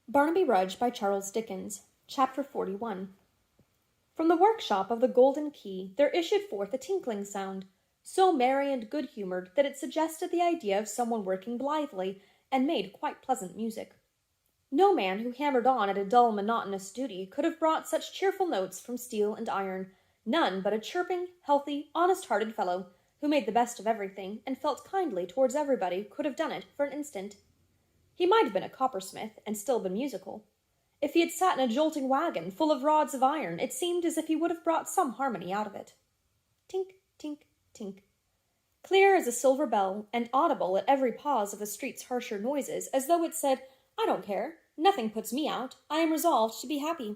Barnaby Rudge by Charles Dickens. Chapter 41. From the workshop of the Golden Key there issued forth a tinkling sound, so merry and good-humoured that it suggested the idea of someone working blithely, and made quite pleasant music. No man who hammered on at a dull, monotonous duty could have brought such cheerful notes from steel and iron, none but a chirping, healthy, honest-hearted fellow, who made the best of everything, and felt kindly towards everybody, could have done it for an instant. He might have been a coppersmith, and still been musical. If he had sat in a jolting wagon full of rods of iron, it seemed as if he would have brought some harmony out of it. Tink, tink, tink. Clear as a silver bell, and audible at every pause of the street's harsher noises, as though it said, "I don't care. Nothing puts me out. I am resolved to be happy."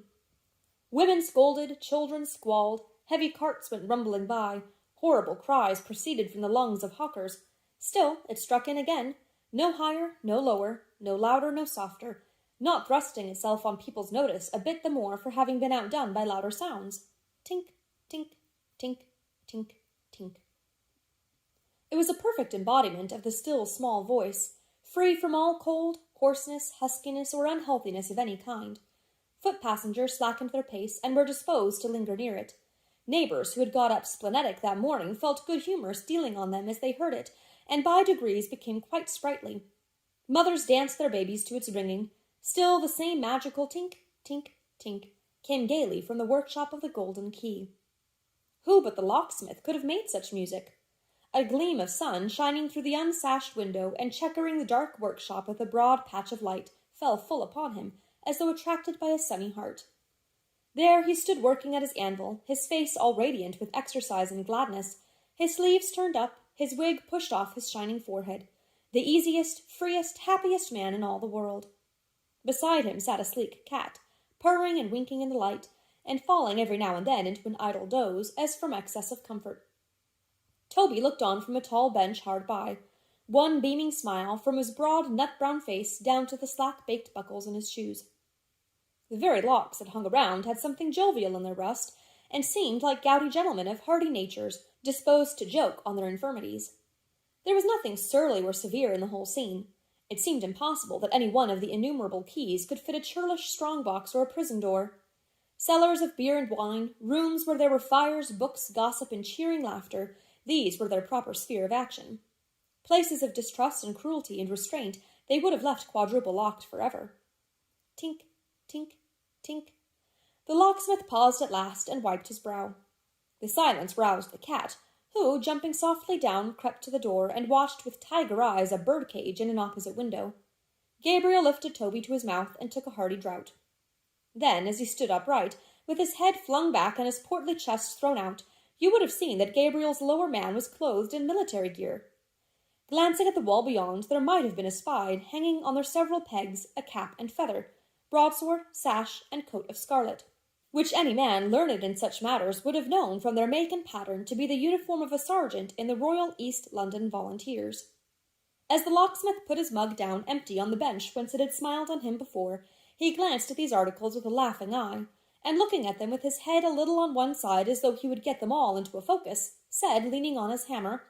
Women scolded, children squalled, heavy carts went rumbling by, horrible cries proceeded from the lungs of hawkers. Still it struck in again, no higher, no lower, no louder, no softer, not thrusting itself on people's notice a bit the more for having been outdone by louder sounds. Tink, tink, tink, tink, tink. It was a perfect embodiment of the still small voice, free from all cold, hoarseness, huskiness, or unhealthiness of any kind. Foot-passengers slackened their pace and were disposed to linger near it. Neighbors who had got up splenetic that morning felt good humour stealing on them as they heard it, and by degrees became quite sprightly. Mothers danced their babies to its ringing. Still the same magical tink, tink, tink came gaily from the workshop of the Golden Key. Who but the locksmith could have made such music? A gleam of sun shining through the unsashed window and checkering the dark workshop with a broad patch of light fell full upon him, as though attracted by a sunny heart. There he stood working at his anvil, his face all radiant with exercise and gladness, his sleeves turned up, his wig pushed off his shining forehead, the easiest, freest, happiest man in all the world. Beside him sat a sleek cat, purring and winking in the light, and falling every now and then into an idle doze, as from excess of comfort. Toby looked on from a tall bench hard by, one beaming smile from his broad nut-brown face down to the slack-baked buckles in his shoes. The very locks that hung around had something jovial in their rust, and seemed like gouty gentlemen of hearty natures, disposed to joke on their infirmities. There was nothing surly or severe in the whole scene. It seemed impossible that any one of the innumerable keys could fit a churlish strong-box or a prison door. Cellars of beer and wine, rooms where there were fires, books, gossip, and cheering laughter, these were their proper sphere of action. Places of distrust and cruelty and restraint they would have left quadruple locked forever. Tink, tink, tink. The locksmith paused at last and wiped his brow. The silence roused the cat, who, jumping softly down, crept to the door and watched with tiger eyes a bird-cage in an opposite window. Gabriel lifted Toby to his mouth and took a hearty draught. Then, as he stood upright, with his head flung back and his portly chest thrown out, you would have seen that Gabriel's lower man was clothed in military gear. Glancing at the wall beyond, there might have been espied, hanging on their several pegs, a cap and feather, broadsword, sash, and coat of scarlet, which any man learned in such matters would have known from their make and pattern to be the uniform of a sergeant in the Royal East London Volunteers. As the locksmith put his mug down empty on the bench whence it had smiled on him before, he glanced at these articles with a laughing eye, and looking at them with his head a little on one side as though he would get them all into a focus, said, leaning on his hammer,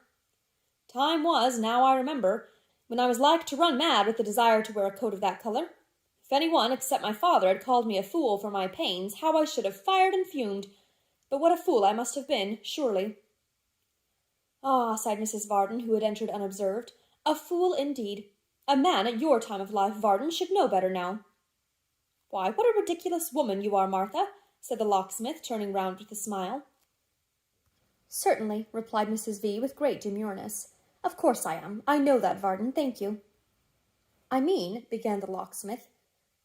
"Time was, now I remember, when I was like to run mad with the desire to wear a coat of that colour. If any one except my father had called me a fool for my pains, how I should have fired and fumed. But what a fool I must have been, surely." "Ah," sighed Mrs. Varden, who had entered unobserved, "a fool indeed. A man at your time of life, Varden, should know better now." "Why, what a ridiculous woman you are, Martha," said the locksmith, turning round with a smile. "Certainly," replied Mrs. V. with great demureness. "Of course I am. I know that, Varden, thank you." "I mean," began the locksmith.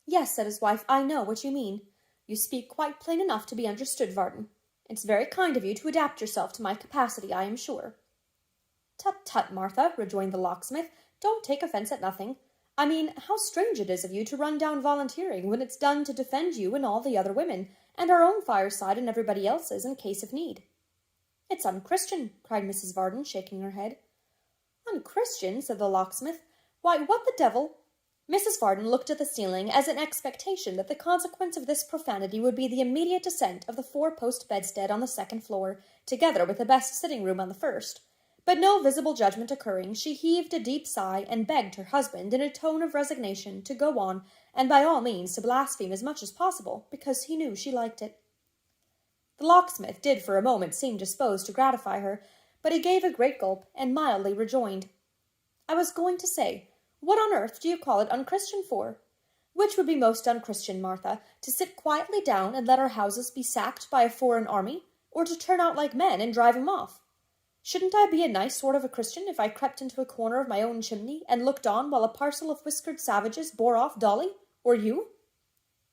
"Yes," said his wife, "I know what you mean. You speak quite plain enough to be understood, Varden. It's very kind of you to adapt yourself to my capacity, I am sure." "Tut, tut, Martha," rejoined the locksmith, "don't take offence at nothing. I mean, how strange it is of you to run down volunteering when it's done to defend you and all the other women, and our own fireside and everybody else's in case of need." "It's unchristian," cried Mrs. Varden, shaking her head. "Unchristian?" said the locksmith. "Why, what the devil—" Mrs. Varden looked at the ceiling as in expectation that the consequence of this profanity would be the immediate descent of the four-post bedstead on the second floor, together with the best sitting-room on the first. But no visible judgment occurring, she heaved a deep sigh and begged her husband in a tone of resignation to go on, and by all means to blaspheme as much as possible, because he knew she liked it. The locksmith did for a moment seem disposed to gratify her, but he gave a great gulp and mildly rejoined, "I was going to say, what on earth do you call it unchristian for? Which would be most unchristian, Martha, to sit quietly down and let our houses be sacked by a foreign army, or to turn out like men and drive 'em off? Shouldn't I be a nice sort of a Christian if I crept into a corner of my own chimney and looked on while a parcel of whiskered savages bore off Dolly, or you?"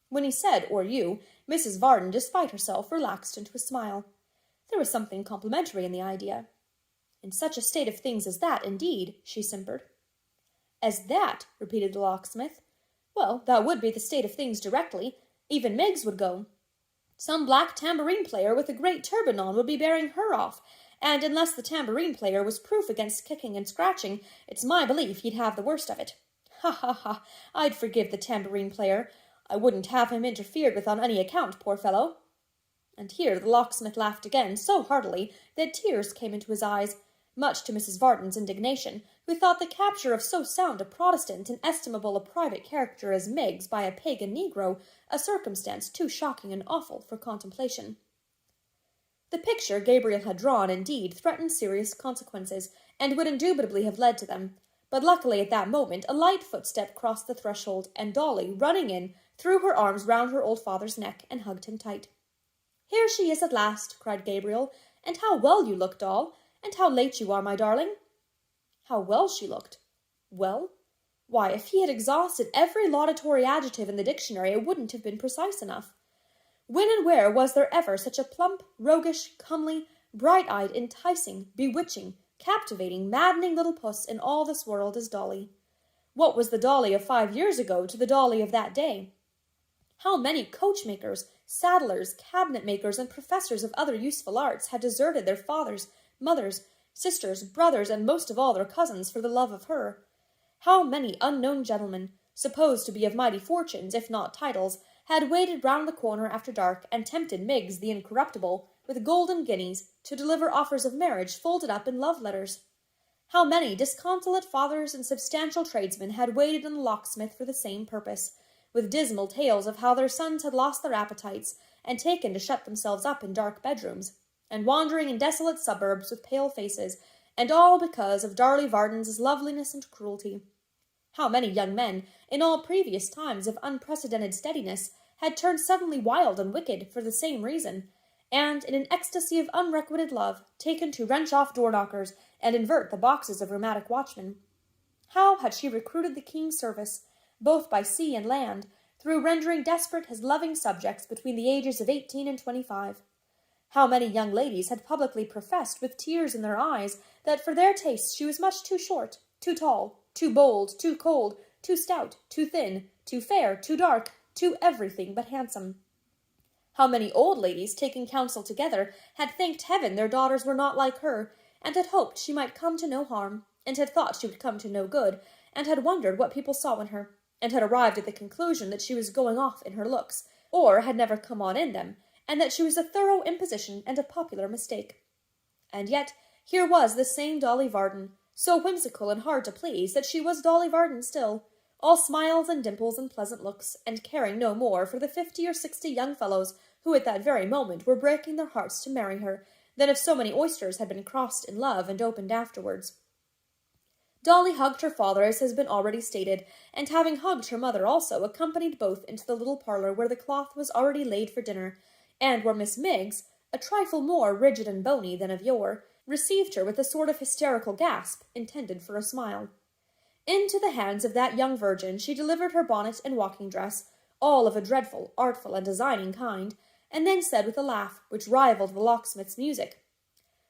When he said, "or you," Mrs. Varden, despite herself, relaxed into a smile. There was something complimentary in the idea. "In such a state of things as that, indeed," she simpered. "As that?" repeated the locksmith. "Well, that would be the state of things directly. Even Miggs would go. Some black tambourine player with a great turban on would be bearing her off, and unless the tambourine player was proof against kicking and scratching, it's my belief he'd have the worst of it. Ha, ha, ha! I'd forgive the tambourine player. I wouldn't have him interfered with on any account, poor fellow." And here the locksmith laughed again so heartily that tears came into his eyes, much to Mrs. Varden's indignation, who thought the capture of so sound a Protestant and estimable a private character as Miggs by a pagan negro a circumstance too shocking and awful for contemplation. The picture Gabriel had drawn, indeed, threatened serious consequences, and would indubitably have led to them, but luckily at that moment a light footstep crossed the threshold, and Dolly, running in, threw her arms round her old father's neck and hugged him tight. "Here she is at last," cried Gabriel, "and how well you look, doll, and how late you are, my darling." How well she looked. Well? Why, if he had exhausted every laudatory adjective in the dictionary, it wouldn't have been precise enough. When and where was there ever such a plump, roguish, comely, bright-eyed, enticing, bewitching, captivating, maddening little puss in all this world as Dolly? What was the Dolly of 5 years ago to the Dolly of that day? How many coachmakers, saddlers, cabinet-makers, and professors of other useful arts had deserted their fathers, mothers, sisters, brothers, and most of all their cousins for the love of her? How many unknown gentlemen, supposed to be of mighty fortunes, if not titles, had waited round the corner after dark, and tempted Miggs the incorruptible, with golden guineas, to deliver offers of marriage folded up in love-letters? How many disconsolate fathers and substantial tradesmen had waited on the locksmith for the same purpose, with dismal tales of how their sons had lost their appetites, and taken to shut themselves up in dark bedrooms, and wandering in desolate suburbs with pale faces, and all because of Darley Varden's loveliness and cruelty? How many young men, in all previous times of unprecedented steadiness, had turned suddenly wild and wicked for the same reason, and, in an ecstasy of unrequited love, taken to wrench off door-knockers and invert the boxes of rheumatic watchmen? How had she recruited the king's service, both by sea and land, through rendering desperate his loving subjects between the ages of 18 and 25? How many young ladies had publicly professed, with tears in their eyes, that for their tastes she was much too short, too tall, too bold, too cold, too stout, too thin, too fair, too dark, too everything but handsome? How many old ladies, taking counsel together, had thanked heaven their daughters were not like her, and had hoped she might come to no harm, and had thought she would come to no good, and had wondered what people saw in her, and had arrived at the conclusion that she was going off in her looks, or had never come on in them, and that she was a thorough imposition and a popular mistake. And yet here was this same Dolly Varden, so whimsical and hard to please that she was Dolly Varden still, all smiles and dimples and pleasant looks, and caring no more for the 50 or 60 young fellows who at that very moment were breaking their hearts to marry her, than if so many oysters had been crossed in love and opened afterwards. Dolly hugged her father, as has been already stated, and having hugged her mother also, accompanied both into the little parlour where the cloth was already laid for dinner, and where Miss Miggs, a trifle more rigid and bony than of yore, received her with a sort of hysterical gasp, intended for a smile. Into the hands of that young virgin she delivered her bonnet and walking dress, all of a dreadful, artful, and designing kind, and then said with a laugh, which rivalled the locksmith's music,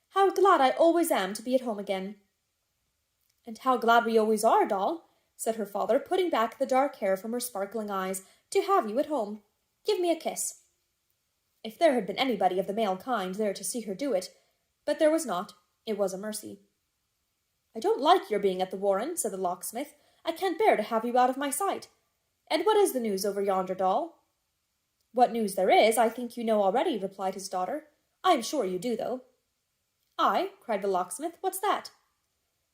"How glad I always am to be at home again." "And how glad we always are, doll," said her father, putting back the dark hair from her sparkling eyes, "to have you at home. Give me a kiss." If there had been anybody of the male kind there to see her do it, but there was not, it was a mercy. "I don't like your being at the Warren," said the locksmith. "I can't bear to have you out of my sight. And what is the news over yonder, doll?" "What news there is, I think you know already," replied his daughter. "I am sure you do, though." "I?" cried the locksmith. "What's that?"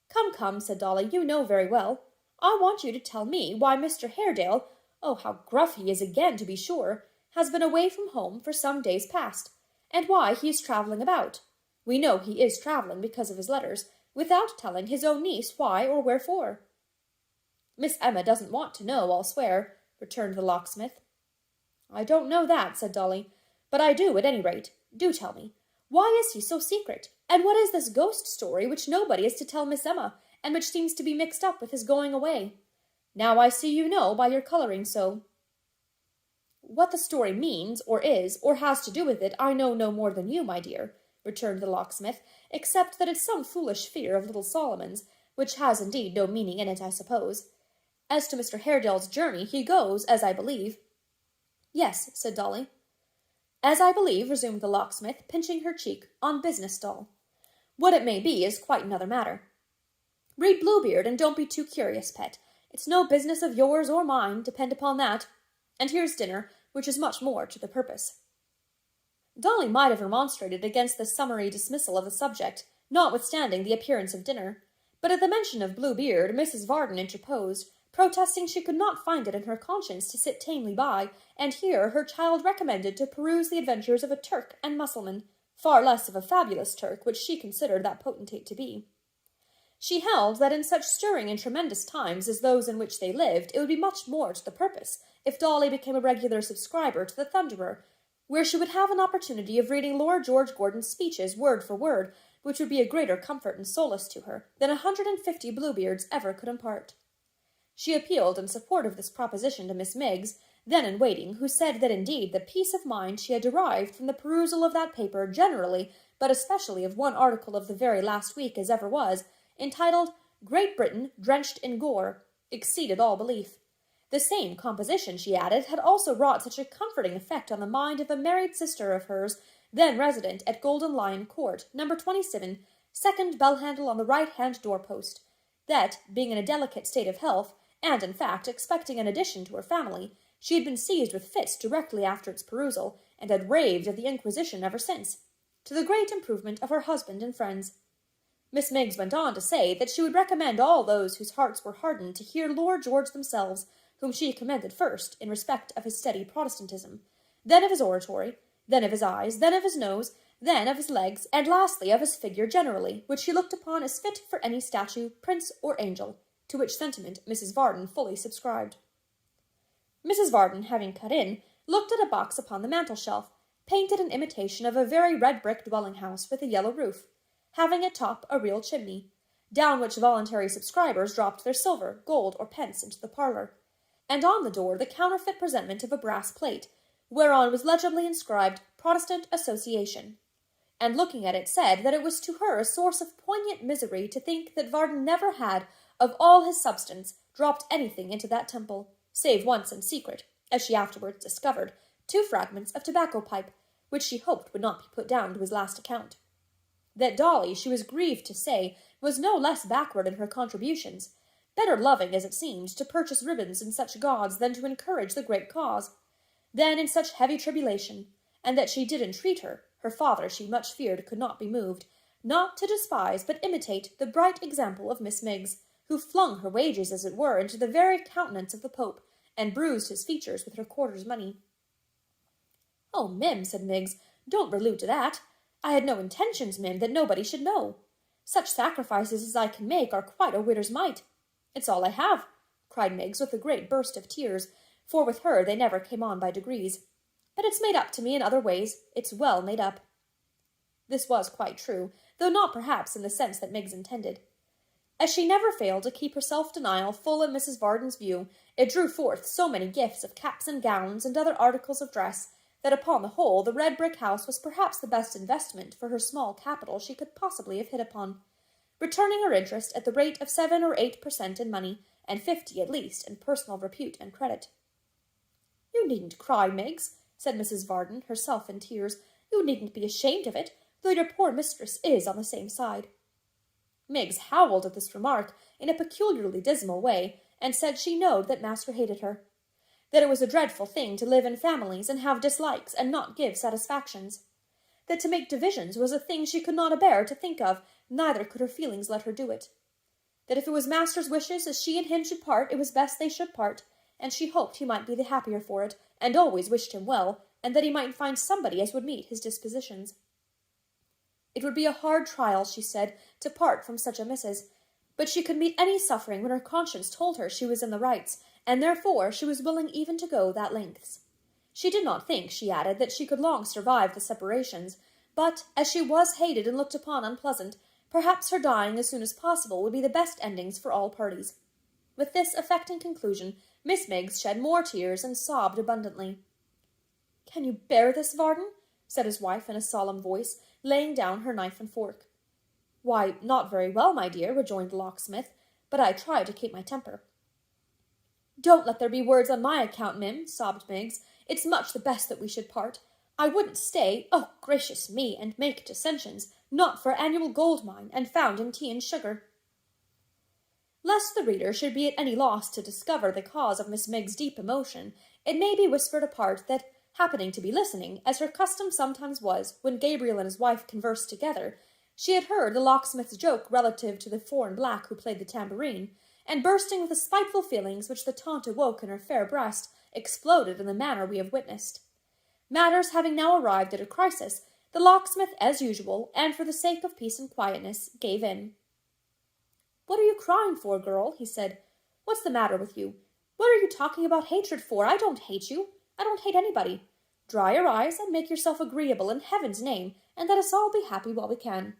"Come, come," said Dolly, "you know very well. I want you to tell me why Mr. Haredale, oh, how gruff he is again, to be sure, has been away from home for some days past, and why he is travelling about. We know he is travelling because of his letters, without telling his own niece why or wherefore." "Miss Emma doesn't want to know, I'll swear," returned the locksmith. "I don't know that," said Dolly, "but I do, at any rate. Do tell me. Why is he so secret? And what is this ghost story which nobody is to tell Miss Emma, and which seems to be mixed up with his going away? Now I see you know by your colouring so." "What the story means, or is, or has to do with it, I know no more than you, my dear," returned the locksmith, "except that it's some foolish fear of little Solomon's, which has indeed no meaning in it, I suppose. As to Mr. Haredale's journey, he goes, as I believe—" "Yes," said Dolly. "As I believe," resumed the locksmith, pinching her cheek, "on business, Doll. What it may be is quite another matter. Read Bluebeard, and don't be too curious, pet. It's no business of yours or mine, depend upon that. And here's dinner, which is much more to the purpose." Dolly might have remonstrated against this summary dismissal of the subject, notwithstanding the appearance of dinner, but at the mention of Bluebeard, Mrs. Varden interposed, protesting she could not find it in her conscience to sit tamely by, and hear her child recommended to peruse the adventures of a Turk and Mussulman, far less of a fabulous Turk, which she considered that potentate to be. She held that in such stirring and tremendous times as those in which they lived, it would be much more to the purpose if Dolly became a regular subscriber to the Thunderer, where she would have an opportunity of reading Lord George Gordon's speeches word for word, which would be a greater comfort and solace to her than 150 Bluebeards ever could impart. She appealed in support of this proposition to Miss Miggs, then in waiting, who said that indeed the peace of mind she had derived from the perusal of that paper generally, but especially of one article of the very last week as ever was, entitled "Great Britain Drenched in Gore," exceeded all belief. The same composition, she added, had also wrought such a comforting effect on the mind of a married sister of hers, then resident at Golden Lion Court, No. 27, second bell-handle on the right-hand door-post, that, being in a delicate state of health, and, in fact, expecting an addition to her family, she had been seized with fits directly after its perusal, and had raved of the Inquisition ever since, to the great improvement of her husband and friends. Miss Miggs went on to say that she would recommend all those whose hearts were hardened to hear Lord George themselves, whom she commended first in respect of his steady Protestantism, then of his oratory, then of his eyes, then of his nose, then of his legs, and lastly of his figure generally, which she looked upon as fit for any statue, prince, or angel, to which sentiment Mrs. Varden fully subscribed. Mrs. Varden, having cut in, looked at a box upon the mantel-shelf, painted in imitation of a very red-brick dwelling-house with a yellow roof, having at top a real chimney, down which voluntary subscribers dropped their silver, gold, or pence into the parlour, and on the door the counterfeit presentment of a brass plate, whereon was legibly inscribed Protestant Association, and looking at it said that it was to her a source of poignant misery to think that Varden never had, of all his substance, dropped anything into that temple, save once in secret, as she afterwards discovered, 2 fragments of tobacco pipe, which she hoped would not be put down to his last account. That Dolly, she was grieved to say, was no less backward in her contributions, better loving, as it seemed, to purchase ribbons in such gauds than to encourage the great cause, then in such heavy tribulation, and that she did entreat her father she much feared could not be moved, not to despise but imitate the bright example of Miss Miggs, who flung her wages, as it were, into the very countenance of the Pope, and bruised his features with her quarter's money. "Oh, Mim," said Miggs, "don't allude to that. I had no intentions, Mim, that nobody should know. Such sacrifices as I can make are quite a widow's mite. It's all I have," cried Miggs, with a great burst of tears, for with her they never came on by degrees. "But it's made up to me in other ways. It's well made up." This was quite true, though not perhaps in the sense that Miggs intended. As she never failed to keep her self-denial full in Mrs. Varden's view, it drew forth so many gifts of caps and gowns and other articles of dress, that upon the whole the red-brick house was perhaps the best investment for her small capital she could possibly have hit upon, returning her interest at the rate of 7 or 8% in money, and 50 at least in personal repute and credit. "You needn't cry, Miggs," said Mrs. Varden, herself in tears. "You needn't be ashamed of it, though your poor mistress is on the same side." Miggs howled at this remark in a peculiarly dismal way, and said she knowed that master hated her, that it was a dreadful thing to live in families and have dislikes and not give satisfactions, that to make divisions was a thing she could not abear to think of, neither could her feelings let her do it. That if it was master's wishes as she and him should part, it was best they should part, and she hoped he might be the happier for it, and always wished him well, and that he might find somebody as would meet his dispositions. It would be a hard trial, she said, to part from such a missus, but she could meet any suffering when her conscience told her she was in the rights, and therefore she was willing even to go that lengths. She did not think, she added, that she could long survive the separations, but, as she was hated and looked upon unpleasant, perhaps her dying as soon as possible would be the best endings for all parties. With this affecting conclusion, Miss Miggs shed more tears and sobbed abundantly. "Can you bear this, Varden?" said his wife in a solemn voice, laying down her knife and fork. "Why, not very well, my dear," rejoined the locksmith, "but I try to keep my temper." "Don't let there be words on my account, Mim," sobbed Miggs. "It's much the best that we should part. I wouldn't stay, oh, gracious me, and make dissensions, not for annual gold mine, and found in tea and sugar." Lest the reader should be at any loss to discover the cause of Miss Miggs' deep emotion, it may be whispered apart that, happening to be listening, as her custom sometimes was, when Gabriel and his wife conversed together, she had heard the locksmith's joke relative to the foreign black who played the tambourine, and bursting with the spiteful feelings which the taunt awoke in her fair breast, exploded in the manner we have witnessed. Matters having now arrived at a crisis, the locksmith, as usual, and for the sake of peace and quietness, gave in. "What are you crying for, girl?" he said. "What's the matter with you? What are you talking about hatred for? I don't hate you. I don't hate anybody. Dry your eyes and make yourself agreeable in heaven's name, and let us all be happy while we can."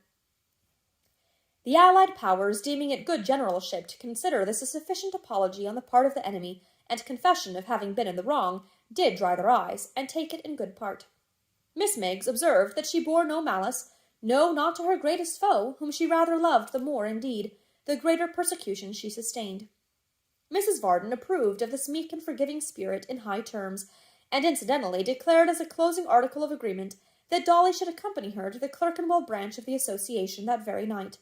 The allied powers, deeming it good generalship to consider this a sufficient apology on the part of the enemy, and confession of having been in the wrong, did dry their eyes, and take it in good part. Miss Miggs observed that she bore no malice, no, not to her greatest foe, whom she rather loved the more, indeed, the greater persecution she sustained. Mrs. Varden approved of this meek and forgiving spirit in high terms, and incidentally declared as a closing article of agreement that Dolly should accompany her to the Clerkenwell branch of the association that very night.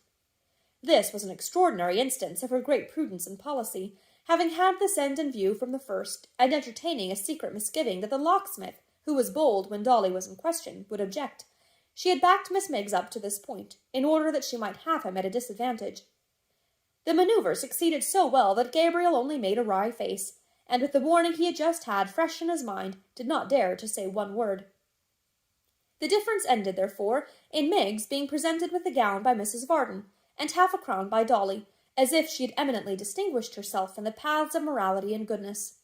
This was an extraordinary instance of her great prudence and policy, having had this end in view from the first, and entertaining a secret misgiving that the locksmith, who was bold when Dolly was in question, would object. She had backed Miss Miggs up to this point, in order that she might have him at a disadvantage. The manoeuvre succeeded so well that Gabriel only made a wry face, and with the warning he had just had fresh in his mind, did not dare to say one word. The difference ended, therefore, in Miggs being presented with the gown by Mrs. Varden, and half a crown by Dolly, as if she had eminently distinguished herself in the paths of morality and goodness.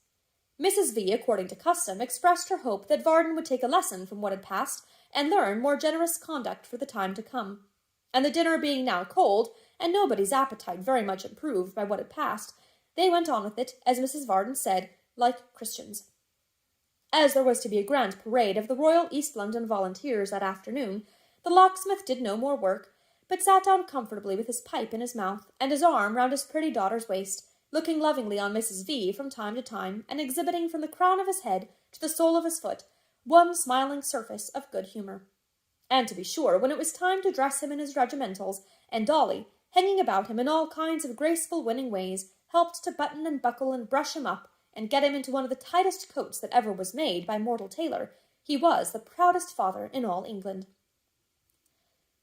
Mrs. V, according to custom, expressed her hope that Varden would take a lesson from what had passed, and learn more generous conduct for the time to come. And the dinner being now cold, and nobody's appetite very much improved by what had passed, they went on with it, as Mrs. Varden said, like Christians. As there was to be a grand parade of the Royal East London Volunteers that afternoon, the locksmith did no more work, but sat down comfortably with his pipe in his mouth, and his arm round his pretty daughter's waist, looking lovingly on Mrs. V from time to time, and exhibiting from the crown of his head to the sole of his foot one smiling surface of good humour. And to be sure, when it was time to dress him in his regimentals, and Dolly, hanging about him in all kinds of graceful winning ways, helped to button and buckle and brush him up, and get him into one of the tightest coats that ever was made by mortal tailor, he was the proudest father in all England.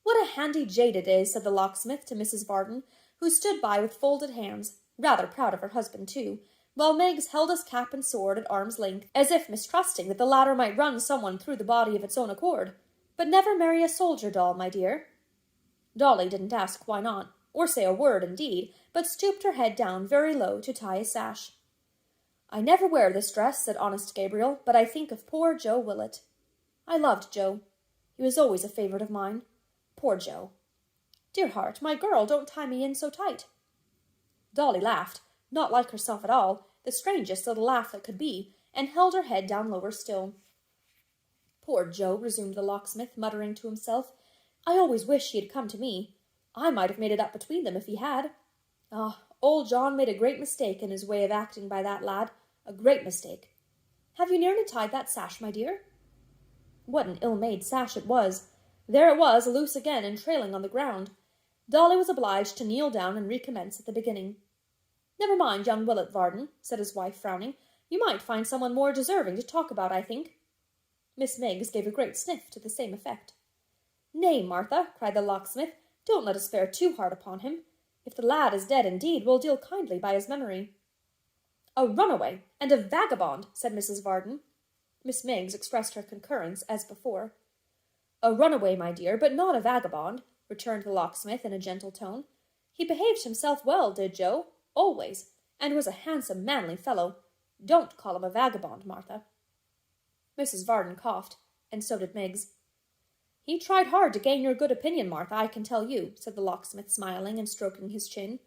"What a handy jade it is," said the locksmith to Mrs. Varden, who stood by with folded hands, rather proud of her husband too, while Miggs held his cap and sword at arm's length, as if mistrusting that the latter might run someone through the body of its own accord. "But never marry a soldier doll, my dear." Dolly didn't ask why not, or say a word, indeed, but stooped her head down very low to tie a sash. "I never wear this dress," said honest Gabriel, "but I think of poor Joe Willett. I loved Joe. He was always a favourite of mine. Poor Joe. Dear heart, my girl, don't tie me in so tight." Dolly laughed, not like herself at all, the strangest little laugh that could be, and held her head down lower still. "Poor Joe," resumed the locksmith, muttering to himself. "I always wish he had come to me. I might have made it up between them if he had. Ah, old John made a great mistake in his way of acting by that lad, a great mistake. Have you nearly tied that sash, my dear?" What an ill-made sash it was! There it was, loose again and trailing on the ground. Dolly was obliged to kneel down and recommence at the beginning. "Never mind young Willett, Varden," said his wife, frowning. "You might find someone more deserving to talk about, I think." Miss Miggs gave a great sniff to the same effect. Nay, Martha, cried the locksmith, don't let us fare too hard upon him. If the lad is dead indeed, we'll deal kindly by his memory. A runaway and a vagabond, said Mrs. Varden. Miss Miggs expressed her concurrence as before. A runaway, my dear, but not a vagabond, returned the locksmith in a gentle tone. He behaved himself well, did Joe, always, and was a handsome, manly fellow. Don't call him a vagabond, Martha. Mrs. Varden coughed, and so did Miggs. He tried hard to gain your good opinion, Martha, I can tell you, said the locksmith, smiling and stroking his chin.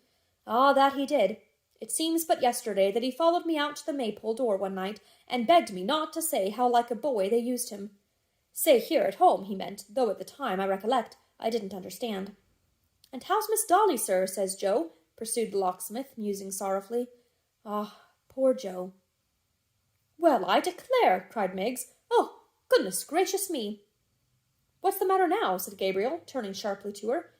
Ah, that he did. It seems but yesterday that he followed me out to the Maypole door one night, and begged me not to say how like a boy they used him. Say here at home, he meant, though at the time, I recollect, I didn't understand. And how's Miss Dolly, sir, says Joe, pursued the locksmith, musing sorrowfully. Ah, poor Joe. Well, I declare, cried Miggs. Oh, goodness gracious me. What's the matter now? Said Gabriel, turning sharply to her.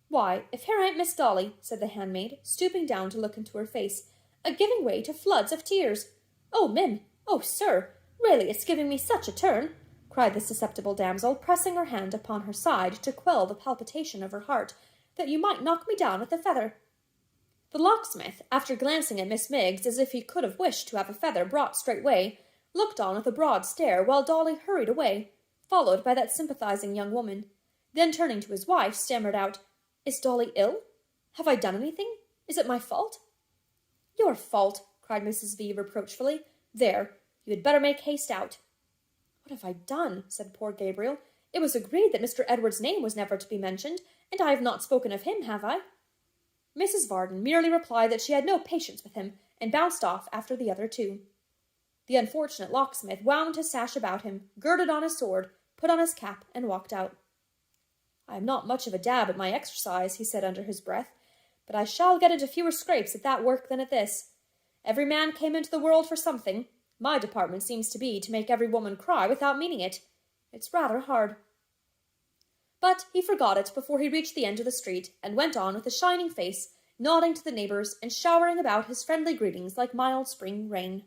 Why, if here ain't Miss Dolly, said the handmaid, stooping down to look into her face, a-giving way to floods of tears. Oh, Mim! Oh, sir! Really, it's giving me such a turn, cried the susceptible damsel, pressing her hand upon her side to quell the palpitation of her heart, that you might knock me down with a feather. The locksmith, after glancing at Miss Miggs as if he could have wished to have a feather brought straightway, looked on with a broad stare while Dolly hurried away, followed by that sympathizing young woman. Then turning to his wife, stammered out, Is Dolly ill? Have I done anything? Is it my fault? Your fault, cried Mrs. V. reproachfully. There, you had better make haste out. What have I done? Said poor Gabriel. It was agreed that Mr. Edward's name was never to be mentioned, and I have not spoken of him, have I? Mrs. Varden merely replied that she had no patience with him, and bounced off after the other two. The unfortunate locksmith wound his sash about him, girded on his sword, put on his cap, and walked out. I am not much of a dab at my exercise, he said under his breath, but I shall get into fewer scrapes at that work than at this. Every man came into the world for something. My department seems to be to make every woman cry without meaning it. It's rather hard. But he forgot it before he reached the end of the street, and went on with a shining face, nodding to the neighbours and showering about his friendly greetings like mild spring rain.